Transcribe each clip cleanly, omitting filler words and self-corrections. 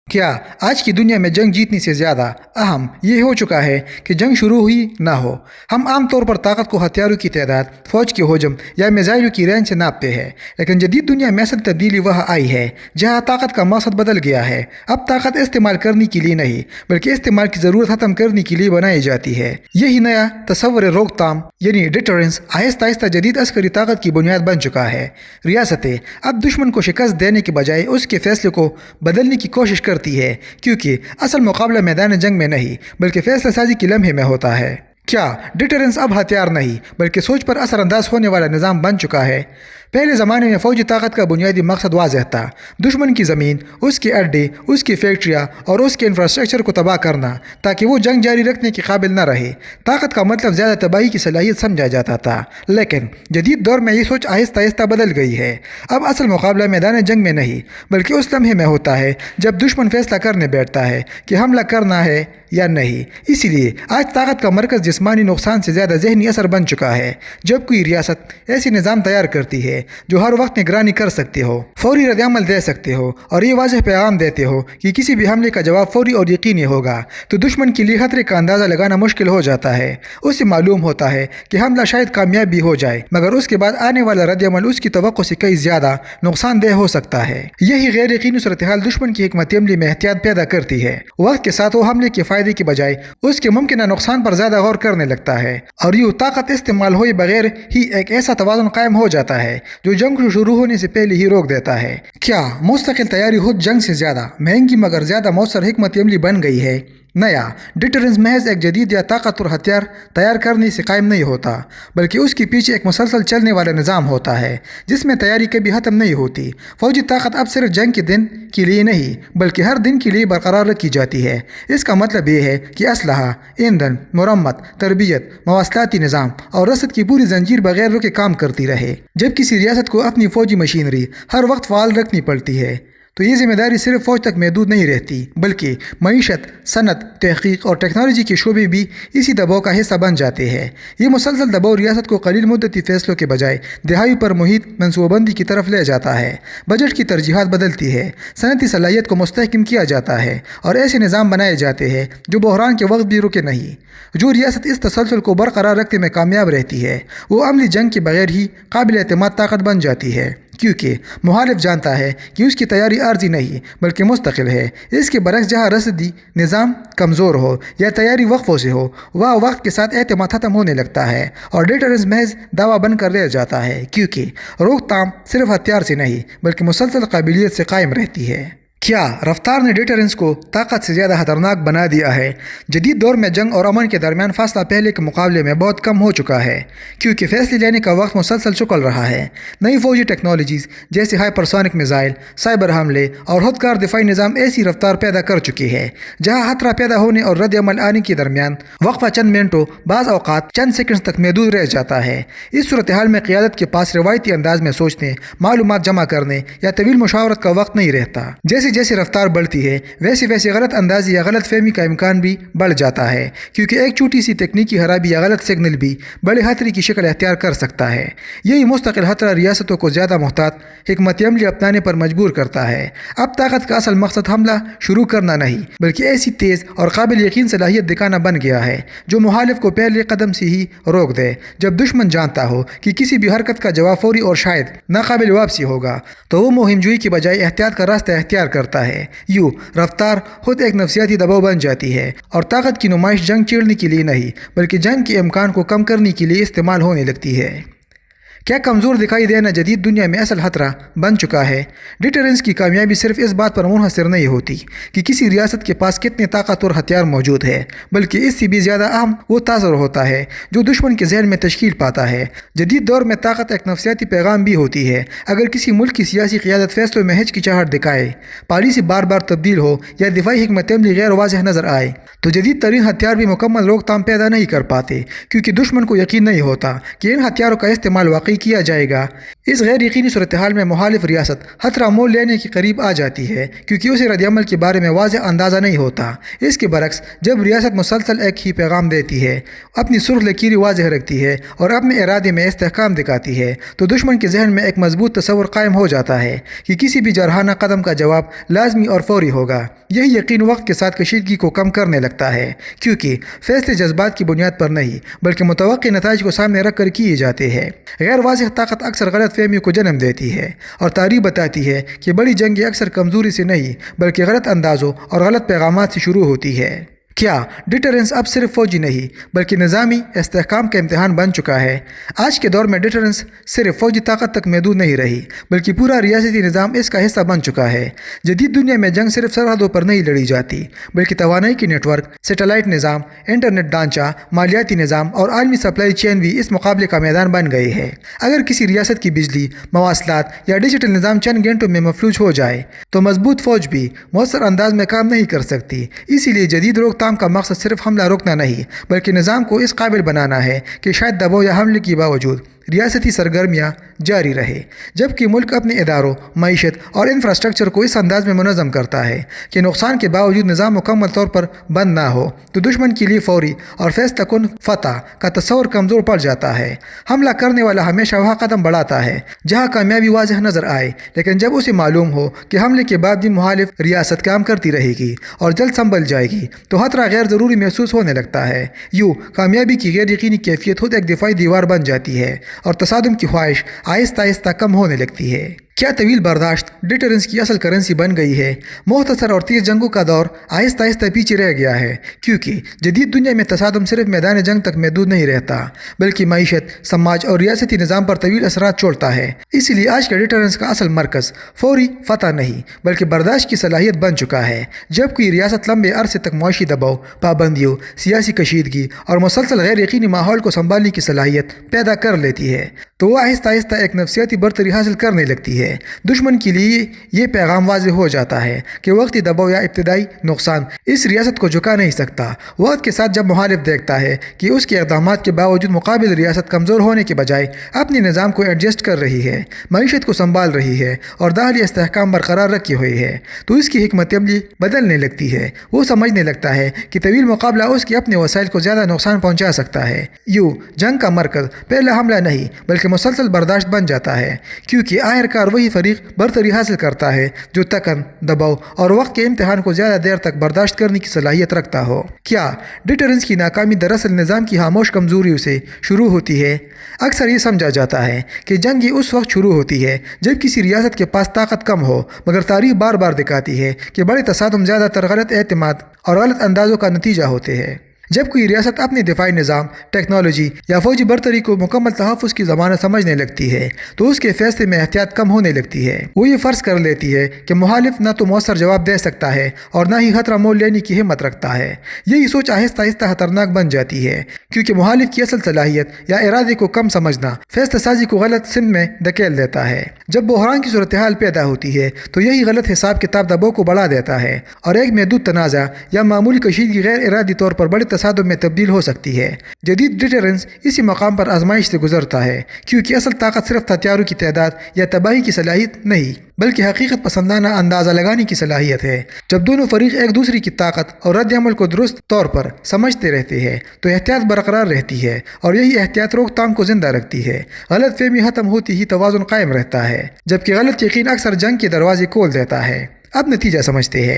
کیا آج کی دنیا میں جنگ جیتنے سے زیادہ اہم یہ ہو چکا ہے کہ جنگ شروع ہوئی نہ ہو؟ ہم عام طور پر طاقت کو ہتھیاروں کی تعداد، فوج کے حجم یا میزائلوں کی رینج سے ناپتے ہیں، لیکن جدید دنیا میں اصل تبدیلی وہاں آئی ہے جہاں طاقت کا مقصد بدل گیا ہے۔ اب طاقت استعمال کرنے کے لیے نہیں بلکہ استعمال کی ضرورت ختم کرنے کے لیے بنائی جاتی ہے۔ یہی نیا تصور روک تھام یعنی ڈیٹرنس آہستہ آہستہ جدید عسکری طاقت کی بنیاد بن چکا ہے۔ ریاستیں اب دشمن کو شکست دینے کے بجائے اس کے فیصلے کو بدلنے کی کوشش کرتی ہے، کیونکہ اصل مقابلہ میدان جنگ میں نہیں بلکہ فیصلہ سازی کے لمحے میں ہوتا ہے۔ کیا ڈیٹرنس اب ہتھیار نہیں بلکہ سوچ پر اثر انداز ہونے والا نظام بن چکا ہے؟ پہلے زمانے میں فوجی طاقت کا بنیادی مقصد واضح تھا: دشمن کی زمین، اس کے اڈے، اس کی فیکٹریاں اور اس کے انفراسٹرکچر کو تباہ کرنا تاکہ وہ جنگ جاری رکھنے کے قابل نہ رہے۔ طاقت کا مطلب زیادہ تباہی کی صلاحیت سمجھا جاتا تھا، لیکن جدید دور میں یہ سوچ آہستہ آہستہ بدل گئی ہے۔ اب اصل مقابلہ میدان جنگ میں نہیں بلکہ اس لمحے میں ہوتا ہے جب دشمن فیصلہ کرنے بیٹھتا ہے کہ حملہ کرنا ہے یا نہیں۔ اسی لیے آج طاقت کا مرکز جسمانی نقصان سے زیادہ ذہنی اثر بن چکا ہے۔ جب کوئی ریاست ایسی نظام تیار کرتی ہے جو ہر وقت نگرانی کر سکتے ہو، فوری رد عمل دے سکتے ہو اور یہ واضح پیغام دیتے ہو کہ کسی بھی حملے کا جواب فوری اور یقینی ہوگا، تو دشمن کے لیے خطرے کا اندازہ لگانا مشکل ہو جاتا ہے۔ اسے معلوم ہوتا ہے کہ حملہ شاید کامیاب بھی ہو جائے مگر اس کے بعد آنے والا رد عمل اس کی توقع سے کئی زیادہ نقصان دہ ہو سکتا ہے۔ یہی غیر یقینی صورتحال دشمن کی حکمت عملی میں احتیاط پیدا کرتی ہے۔ وقت کے ساتھ وہ حملے کے فائدے کی بجائے اس کے ممکنہ نقصان پر زیادہ غور کرنے لگتا ہے، اور یوں طاقت استعمال ہوئے بغیر ہی ایک ایسا توازن قائم ہو جاتا ہے جو جنگ شروع ہونے سے پہلے ہی روک دیتا ہے۔ کیا مستقل تیاری خود جنگ سے زیادہ مہنگی مگر زیادہ مؤثر حکمت عملی بن گئی ہے؟ نیا ڈیٹرنس محض ایک جدید یا طاقتور ہتھیار تیار کرنے سے قائم نہیں ہوتا بلکہ اس کے پیچھے ایک مسلسل چلنے والا نظام ہوتا ہے جس میں تیاری کبھی ختم نہیں ہوتی۔ فوجی طاقت اب صرف جنگ کے دن کے لیے نہیں بلکہ ہر دن کے لیے برقرار رکھی جاتی ہے۔ اس کا مطلب یہ ہے کہ اسلحہ، ایندھن، مرمت، تربیت، مواصلاتی نظام اور رسد کی پوری زنجیر بغیر رکے کام کرتی رہے۔ جب کسی ریاست کو اپنی فوجی مشینری ہر وقت فعال رکھنی پڑتی ہے تو یہ ذمہ داری صرف فوج تک محدود نہیں رہتی بلکہ معیشت، صنعت، تحقیق اور ٹیکنالوجی کے شعبے بھی اسی دباؤ کا حصہ بن جاتے ہیں۔ یہ مسلسل دباؤ ریاست کو قلیل مدتی فیصلوں کے بجائے دہائی پر محیط منصوبہ بندی کی طرف لے جاتا ہے۔ بجٹ کی ترجیحات بدلتی ہے، صنعتی صلاحیت کو مستحکم کیا جاتا ہے اور ایسے نظام بنائے جاتے ہیں جو بحران کے وقت بھی رکے نہیں۔ جو ریاست اس تسلسل کو برقرار رکھنے میں کامیاب رہتی ہے وہ عملی جنگ کے بغیر ہی قابل اعتماد طاقت بن جاتی ہے، کیونکہ مخالف جانتا ہے کہ اس کی تیاری عارضی نہیں بلکہ مستقل ہے۔ اس کے برعکس جہاں رسدی نظام کمزور ہو یا تیاری وقفوں سے ہو وہاں وقت کے ساتھ اعتماد ختم ہونے لگتا ہے اور ڈیٹرنس محض دعویٰ بن کر رہ جاتا ہے، کیونکہ روک تھام صرف ہتھیار سے نہیں بلکہ مسلسل قابلیت سے قائم رہتی ہے۔ کیا رفتار نے ڈیٹرنس کو طاقت سے زیادہ خطرناک بنا دیا ہے؟ جدید دور میں جنگ اور امن کے درمیان فاصلہ پہلے کے مقابلے میں بہت کم ہو چکا ہے، کیونکہ فیصلے لینے کا وقت مسلسل چکل رہا ہے۔ نئی فوجی ٹیکنالوجیز جیسے ہائپرسونک میزائل، سائبر حملے اور خودکار دفاعی نظام ایسی رفتار پیدا کر چکی ہے جہاں خطرہ پیدا ہونے اور رد عمل آنے کے درمیان وقفہ چند منٹوں، بعض اوقات چند سیکنڈز تک محدود رہ جاتا ہے۔ اس صورتحال میں قیادت کے پاس روایتی انداز میں سوچنے، معلومات جمع کرنے یا طویل مشاورت کا وقت نہیں رہتا۔ جیسے رفتار بڑھتی ہے ویسے غلط اندازی یا غلط فہمی کا امکان بھی بڑھ جاتا ہے، کیونکہ ایک چھوٹی سی تکنیکی خرابی یا غلط سگنل بھی بڑے خطرے کی شکل اختیار کر سکتا ہے۔ یہی مستقل خطرہ ریاستوں کو زیادہ محتاط حکمت عملی اپنانے پر مجبور کرتا ہے۔ اب طاقت کا اصل مقصد حملہ شروع کرنا نہیں بلکہ ایسی تیز اور قابل یقین صلاحیت دکھانا بن گیا ہے جو مخالف کو پہلے قدم سے ہی روک دے۔ جب دشمن جانتا ہو کہ کسی بھی حرکت کا جواب فوری اور شاید ناقابل واپسی ہوگا تو وہ مہم جوئی کے بجائے احتیاط کا راستہ اختیار کرتا ہے۔ یوں رفتار خود ایک نفسیاتی دباؤ بن جاتی ہے اور طاقت کی نمائش جنگ چھیڑنے کے لیے نہیں بلکہ جنگ کے امکان کو کم کرنے کے لیے استعمال ہونے لگتی ہے۔ کیا کمزور دکھائی دینا جدید دنیا میں اصل خطرہ بن چکا ہے؟ ڈیٹرنس کی کامیابی صرف اس بات پر منحصر نہیں ہوتی کہ کسی ریاست کے پاس کتنے طاقتور ہتھیار موجود ہے بلکہ اس سے بھی زیادہ اہم وہ تاثر ہوتا ہے جو دشمن کے ذہن میں تشکیل پاتا ہے۔ جدید دور میں طاقت ایک نفسیاتی پیغام بھی ہوتی ہے۔ اگر کسی ملک کی سیاسی قیادت فیصلوں میں ہچکچاہٹ دکھائے، پالیسی بار بار تبدیل ہو یا دفاعی حکمت عملی غیر واضح نظر آئے تو جدید ترین ہتھیار بھی مکمل روک تھام پیدا نہیں کر پاتے، کیونکہ دشمن کو یقین نہیں ہوتا کہ ان ہتھیاروں کا استعمال واقعی ترقی کیا جائے گا۔ اس غیر یقینی صورتحال میں مخالف ریاست خطرہ مول لینے کے قریب آ جاتی ہے کیونکہ اسے رد عمل کے بارے میں واضح اندازہ نہیں ہوتا۔ اس کے برعکس جب ریاست مسلسل ایک ہی پیغام دیتی ہے، اپنی سرخ لکیری واضح رکھتی ہے اور اپنے ارادے میں استحکام دکھاتی ہے، تو دشمن کے ذہن میں ایک مضبوط تصور قائم ہو جاتا ہے کہ کسی بھی جارحانہ قدم کا جواب لازمی اور فوری ہوگا۔ یہی یقین وقت کے ساتھ کشیدگی کو کم کرنے لگتا ہے، کیونکہ فیصلے جذبات کی بنیاد پر نہیں بلکہ متوقع نتائج کو سامنے رکھ کر کیے جاتے ہیں۔ غیر واضح طاقت اکثر غلط فہمی کو جنم دیتی ہے، اور تاریخ بتاتی ہے کہ بڑی جنگیں اکثر کمزوری سے نہیں بلکہ غلط اندازوں اور غلط پیغامات سے شروع ہوتی ہے۔ کیا ڈیٹرنس اب صرف فوجی نہیں بلکہ نظامی استحکام کا امتحان بن چکا ہے؟ آج کے دور میں ڈیٹرنس صرف فوجی طاقت تک محدود نہیں رہی بلکہ پورا ریاستی نظام اس کا حصہ بن چکا ہے۔ جدید دنیا میں جنگ صرف سرحدوں پر نہیں لڑی جاتی بلکہ توانائی کی نیٹ ورک، سیٹلائٹ نظام، انٹرنیٹ ڈھانچہ، مالیاتی نظام اور عالمی سپلائی چین بھی اس مقابلے کا میدان بن گئے ہیں۔ اگر کسی ریاست کی بجلی، مواصلات یا ڈیجیٹل نظام چند گھنٹوں میں مفلوج ہو جائے تو مضبوط فوج بھی مؤثر انداز میں کام نہیں کر سکتی۔ اسی لیے جدید روک تھام کا مقصد صرف حملہ روکنا نہیں بلکہ نظام کو اس قابل بنانا ہے کہ شاید دباؤ یا حملے کے باوجود ریاستی سرگرمیاں جاری رہے۔ جبکہ ملک اپنے اداروں، معیشت اور انفراسٹرکچر کو اس انداز میں منظم کرتا ہے کہ نقصان کے باوجود نظام مکمل طور پر بند نہ ہو، تو دشمن کے لیے فوری اور فیصلہ کن فتح کا تصور کمزور پڑ جاتا ہے۔ حملہ کرنے والا ہمیشہ وہاں قدم بڑھاتا ہے جہاں کامیابی واضح نظر آئے، لیکن جب اسے معلوم ہو کہ حملے کے بعد بھی مخالف ریاست کام کرتی رہے گی اور جلد سنبھل جائے گی تو خطرہ غیر ضروری محسوس ہونے لگتا ہے۔ یوں کامیابی کی غیر یقینی کیفیت خود ایک دفاعی دیوار بن جاتی ہے اور تصادم کی خواہش آہستہ آہستہ کم ہونے لگتی ہے۔ کیا طویل برداشت ڈیٹرنس کی اصل کرنسی بن گئی ہے؟ مختصر اور تیز جنگوں کا دور آہستہ آہستہ پیچھے رہ گیا ہے، کیونکہ جدید دنیا میں تصادم صرف میدان جنگ تک محدود نہیں رہتا بلکہ معیشت، سماج اور ریاستی نظام پر طویل اثرات چھوڑتا ہے۔ اسی لیے آج کا ڈیٹرنس کا اصل مرکز فوری فتح نہیں بلکہ برداشت کی صلاحیت بن چکا ہے۔ جب کوئی ریاست لمبے عرصے تک معاشی دباؤ، پابندیوں، سیاسی کشیدگی اور مسلسل غیر یقینی ماحول کو سنبھالنے کی صلاحیت پیدا کر لیتی ہے تو وہ آہستہ آہستہ ایک نفسیاتی برتری حاصل کرنے لگتی ہے۔ دشمن کے لیے یہ پیغام واضح ہو جاتا ہے کہ وقتی دباؤ یا ابتدائی نقصان اس ریاست کو جھکا نہیں سکتا۔ وقت کے ساتھ جب مخالف دیکھتا ہے کہ اس کے اقدامات کے باوجود مقابل ریاست کمزور ہونے کے بجائے اپنے نظام کو ایڈجسٹ کر رہی ہے، معیشت کو سنبھال رہی ہے اور داخلی استحکام برقرار رکھی ہوئی ہے، تو اس کی حکمت عملی بدلنے لگتی ہے۔ وہ سمجھنے لگتا ہے کہ طویل مقابلہ اس کے اپنے وسائل کو زیادہ نقصان پہنچا سکتا ہے۔ یوں جنگ کا مرکز پہلا حملہ نہیں بلکہ مسلسل برداشت بن جاتا ہے، کیونکہ آخرکار وہی فریق برتری حاصل کرتا ہے جو تکن، دباؤ اور وقت کے امتحان کو زیادہ دیر تک برداشت کرنے کی صلاحیت رکھتا ہو۔ کیا ڈیٹرنس کی ناکامی دراصل نظام کی خاموش کمزوریوں سے شروع ہوتی ہے؟ اکثر یہ سمجھا جاتا ہے کہ جنگ اس وقت شروع ہوتی ہے جب کسی ریاست کے پاس طاقت کم ہو، مگر تاریخ بار بار دکھاتی ہے کہ بڑے تصادم زیادہ تر غلط اعتماد اور غلط اندازوں کا نتیجہ ہوتے ہیں۔ جب کوئی ریاست اپنے دفاعی نظام، ٹیکنالوجی یا فوجی برتری کو مکمل تحفظ کی ضمانت سمجھنے لگتی ہے تو اس کے فیصلے میں احتیاط کم ہونے لگتی ہے۔ وہ یہ فرض کر لیتی ہے کہ مخالف نہ تو مؤثر جواب دے سکتا ہے اور نہ ہی خطرہ مول لینے کی ہمت رکھتا ہے۔ یہی سوچ آہستہ آہستہ خطرناک بن جاتی ہے، کیونکہ مخالف کی اصل صلاحیت یا ارادے کو کم سمجھنا فیصلہ سازی کو غلط سمت میں دھکیل دیتا ہے۔ جب بحران کی صورتحال پیدا ہوتی ہے تو یہی غلط حساب کتاب دباؤ کو بڑھا دیتا ہے اور ایک محدود تنازع یا معمولی کشیدگی غیر ارادی طور پر بڑے تصادم میں تبدیل ہو سکتی ہے۔ جدید ڈیٹرنس اسی مقام پر آزمائش سے گزرتا ہے، کیونکہ اصل طاقت صرف ہتھیاروں کی تعداد یا تباہی کی صلاحیت نہیں بلکہ حقیقت پسندانہ اندازہ لگانے کی صلاحیت ہے۔ جب دونوں فریق ایک دوسرے کی طاقت اور رد عمل کو درست طور پر سمجھتے رہتے ہیں تو احتیاط برقرار رہتی ہے اور یہی احتیاط روک تھام کو زندہ رکھتی ہے۔ غلط فہمی ختم ہوتی ہی توازن قائم رہتا ہے، جبکہ غلط یقین اکثر جنگ کے دروازے کھول دیتا ہے۔ اب نتیجہ سمجھتے ہیں۔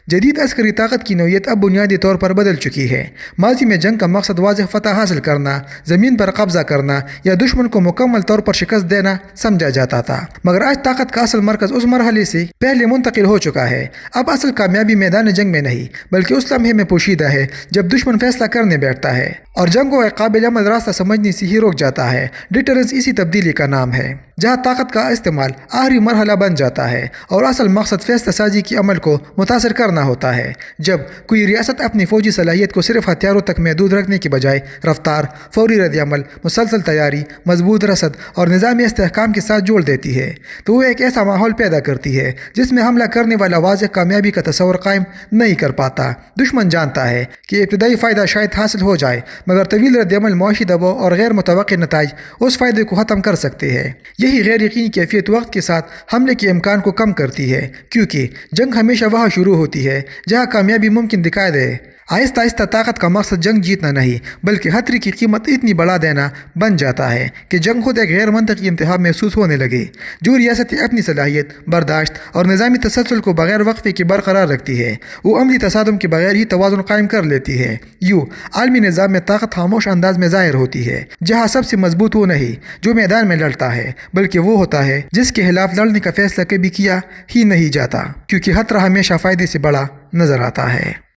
جدید عسکری طاقت کی نوعیت اب بنیادی طور پر بدل چکی ہے۔ ماضی میں جنگ کا مقصد واضح فتح حاصل کرنا، زمین پر قبضہ کرنا یا دشمن کو مکمل طور پر شکست دینا سمجھا جاتا تھا، مگر آج طاقت کا اصل مرکز اس مرحلے سے پہلے منتقل ہو چکا ہے۔ اب اصل کامیابی میدان جنگ میں نہیں بلکہ اس لمحے میں پوشیدہ ہے جب دشمن فیصلہ کرنے بیٹھتا ہے اور جنگ کو ایک قابل عمل راستہ سمجھنے سے ہی روک جاتا ہے۔ ڈیٹرنس اسی تبدیلی کا نام ہے، جہاں طاقت کا استعمال آخری مرحلہ بن جاتا ہے اور اصل مقصد فیصلہ سازی کے عمل کو متاثر کرنا ہوتا ہے۔ جب کوئی ریاست اپنی فوجی صلاحیت کو صرف ہتھیاروں تک محدود رکھنے کے بجائے رفتار، فوری رد عمل، مسلسل تیاری، مضبوط رسد اور نظامی استحکام کے ساتھ جوڑ دیتی ہے تو وہ ایک ایسا ماحول پیدا کرتی ہے جس میں حملہ کرنے والا واضح کامیابی کا تصور قائم نہیں کر پاتا۔ دشمن جانتا ہے کہ ابتدائی فائدہ شاید حاصل ہو جائے مگر طویل رد عمل، معاشی دباؤ اور غیر متوقع نتائج اس فائدے کو ختم کر سکتے ہیں۔ یہی غیر یقینی کیفیت وقت کے ساتھ حملے کے امکان کو کم کرتی ہے، کیونکہ جنگ ہمیشہ وہاں شروع ہوتی ہے جہاں کامیابی ممکن دکھائی دے۔ آہستہ آہستہ طاقت کا مقصد جنگ جیتنا نہیں بلکہ خطرے کی قیمت اتنی بڑھا دینا بن جاتا ہے کہ جنگ خود ایک غیر منطقی انتہا محسوس ہونے لگے۔ جو ریاستیں اپنی صلاحیت، برداشت اور نظامی تسلسل کو بغیر وقفے کے برقرار رکھتی ہے، وہ عملی تصادم کے بغیر ہی توازن قائم کر لیتی ہے۔ یوں عالمی نظام میں طاقت خاموش انداز میں ظاہر ہوتی ہے، جہاں سب سے مضبوط وہ نہیں جو میدان میں لڑتا ہے، بلکہ وہ ہوتا ہے جس کے خلاف لڑنے کا فیصلہ کبھی کیا ہی نہیں جاتا، کیونکہ خطرہ ہمیشہ فائدے سے بڑا نظر آتا ہے۔